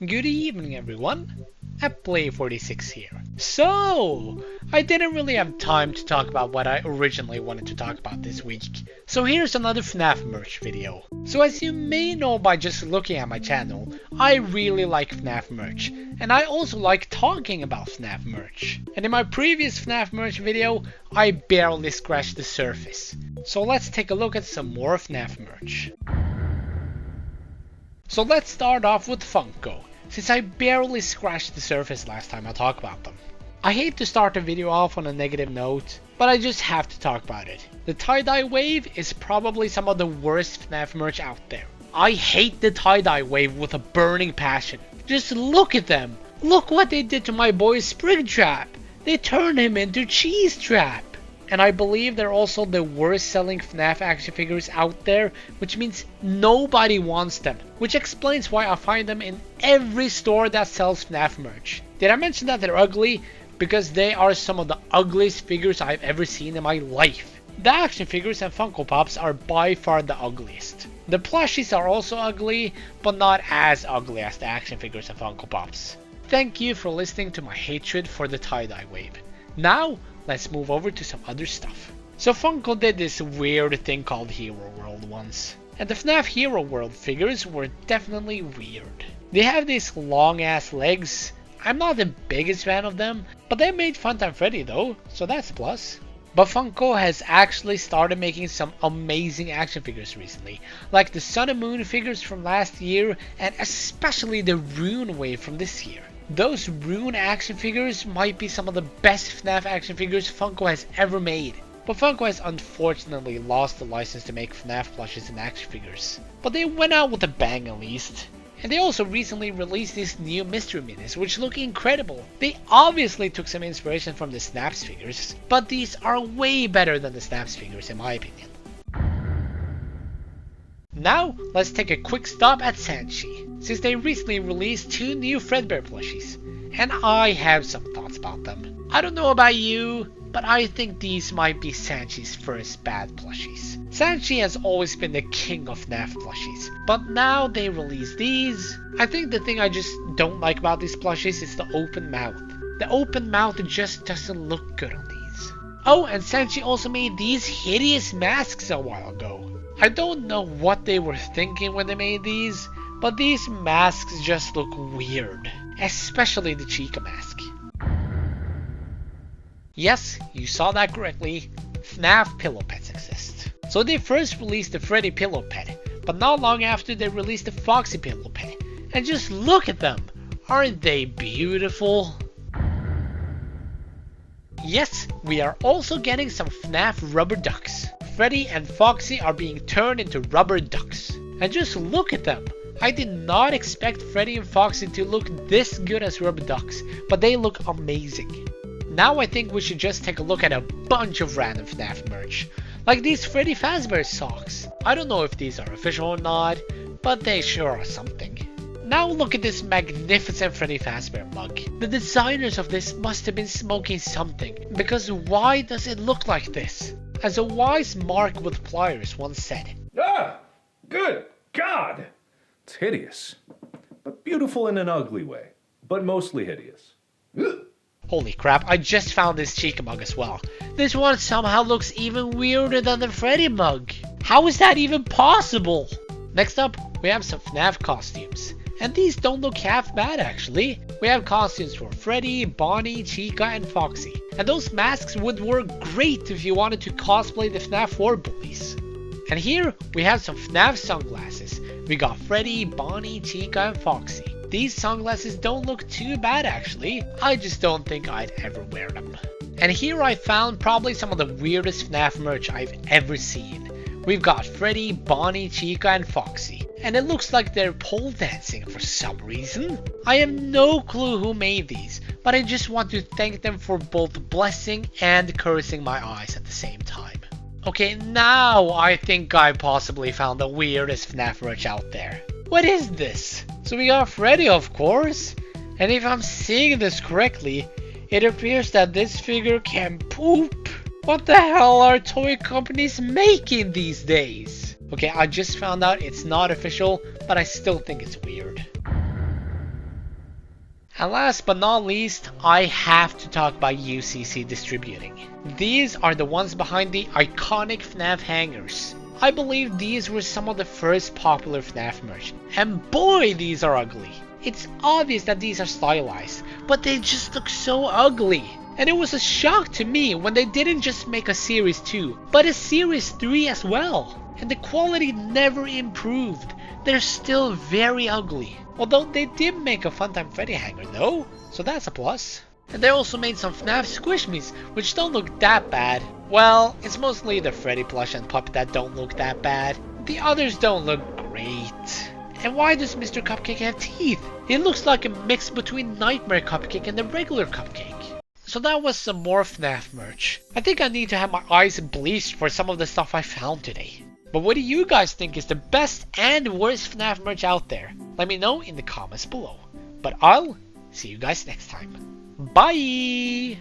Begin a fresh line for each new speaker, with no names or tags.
Good evening everyone, at Play46 here. So, I didn't really have time to talk about what I originally wanted to talk about this week. So here's another Fnaf merch video. So as you may know by just looking at my channel, I really like Fnaf merch. And I also like talking about Fnaf merch. And in my previous Fnaf merch video, I barely scratched the surface. So let's take a look at some more Fnaf merch. So let's start off with Funko, since I barely scratched the surface last time I talked about them. I hate to start a video off on a negative note, but I just have to talk about it. The tie-dye wave is probably some of the worst Fnaf merch out there. I hate the tie-dye wave with a burning passion. Just look at them! Look what they did to my boy Springtrap! They turned him into Cheese Trap! And I believe they're also the worst selling Fnaf action figures out there, which means nobody wants them. Which explains why I find them in every store that sells Fnaf merch. Did I mention that they're ugly? Because they are some of the ugliest figures I've ever seen in my life. The action figures and Funko Pops are by far the ugliest. The plushies are also ugly, but not as ugly as the action figures and Funko Pops. Thank you for listening to my hatred for the tie-dye wave. Now, let's move over to some other stuff. So Funko did this weird thing called Hero World once. And the Fnaf Hero World figures were definitely weird. They have these long ass legs. I'm not the biggest fan of them, but they made Funtime Freddy though, so that's a plus. But Funko has actually started making some amazing action figures recently, like the Sun and Moon figures from last year, and especially the Rune wave from this year. Those Rune action figures might be some of the best Fnaf action figures Funko has ever made. But Funko has unfortunately lost the license to make Fnaf plushes and action figures. But they went out with a bang at least. And they also recently released these new mystery minis, which look incredible. They obviously took some inspiration from the Snaps figures, but these are way better than the Snaps figures in my opinion. Now, let's take a quick stop at Sani, since they recently released 2 new Fredbear plushies, and I have some thoughts about them. I don't know about you, but I think these might be Sani's first bad plushies. Sani has always been the king of FNAF plushies, but now they release these. I think the thing I just don't like about these plushies is the open mouth. The open mouth just doesn't look good on these. Oh, and Sani also made these hideous masks a while ago. I don't know what they were thinking when they made these, but these masks just look weird, especially the Chica mask. Yes, you saw that correctly, FNAF pillow pets exist. So they first released the Freddy pillow pet, but not long after they released the Foxy pillow pet. And just look at them! Aren't they beautiful? Yes, we are also getting some FNAF rubber ducks. Freddy and Foxy are being turned into rubber ducks. And just look at them! I did not expect Freddy and Foxy to look this good as rubber ducks, but they look amazing. Now I think we should just take a look at a bunch of random FNAF merch. Like these Freddy Fazbear socks. I don't know if these are official or not, but they sure are something. Now look at this magnificent Freddy Fazbear mug. The designers of this must have been smoking something, because why does it look like this? As a wise Mark with pliers once said,
"Ah, good God! It's hideous, but beautiful in an ugly way, but mostly hideous." Ugh.
Holy crap, I just found this Chica mug as well. This one somehow looks even weirder than the Freddy mug. How is that even possible? Next up, we have some FNAF costumes. And these don't look half bad actually. We have costumes for Freddy, Bonnie, Chica, and Foxy. And those masks would work great if you wanted to cosplay the FNAF 4 bullies. And here, we have some FNAF sunglasses. We got Freddy, Bonnie, Chica, and Foxy. These sunglasses don't look too bad actually. I just don't think I'd ever wear them. And here I found probably some of the weirdest FNAF merch I've ever seen. We've got Freddy, Bonnie, Chica, and Foxy. And it looks like they're pole dancing for some reason. I have no clue who made these, but I just want to thank them for both blessing and cursing my eyes at the same time. Okay, now I think I possibly found the weirdest FNAF merch out there. What is this? So we got Freddy, of course. And if I'm seeing this correctly, it appears that this figure can poop. What the hell are toy companies making these days? Okay, I just found out it's not official, but I still think it's weird. And last but not least, I have to talk about UCC Distributing. These are the ones behind the iconic Fnaf hangers. I believe these were some of the first popular Fnaf merch, and boy, these are ugly. It's obvious that these are stylized, but they just look so ugly. And it was a shock to me when they didn't just make a Series 2, but a Series 3 as well. And the quality never improved. They're still very ugly. Although they did make a Funtime Freddy hanger though, so that's a plus. And they also made some Fnaf Squishmies, which don't look that bad. Well, it's mostly the Freddy plush and puppet that don't look that bad. The others don't look great. And why does Mr. Cupcake have teeth? It looks like a mix between Nightmare Cupcake and the regular Cupcake. So that was some more Fnaf merch. I think I need to have my eyes bleached for some of the stuff I found today. But what do you guys think is the best and worst Fnaf merch out there? Let me know in the comments below. But I'll see you guys next time. Bye!